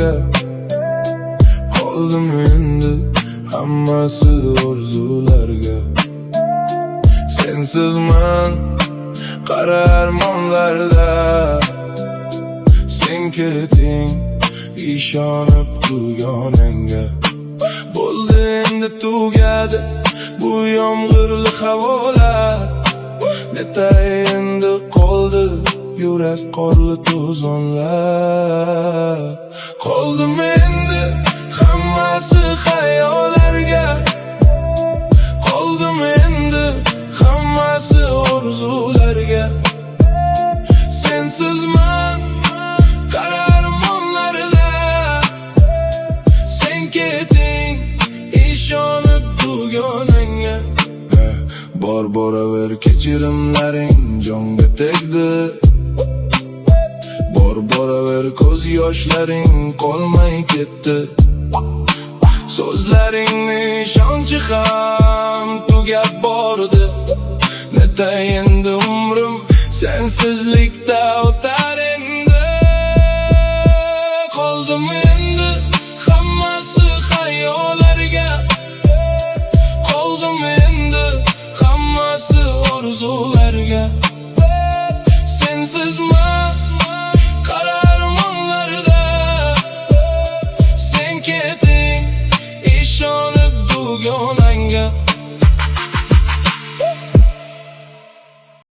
xayolarga. Qoldim endi hammasi orzularga. Sensizman qara armonlarda, sen keting ishonib turganingga. Bo'ldi endi tugadi bu yomg'irli havolar, netay endi qoldi yurak qorli to'zonlar. Qoldim endi hammasi xayolarga, qoldim endi hammasi orzularga. Sensizman qara armonlarda, sen keting ishonib turganingga. Boraver kechirimlaring jonga tegdi, boraver ko'z yoshlaring qolmay ketdi. So'zlaringni ishonchi ham tugab bordi, netay endi umrim sensizlikda o'tadi.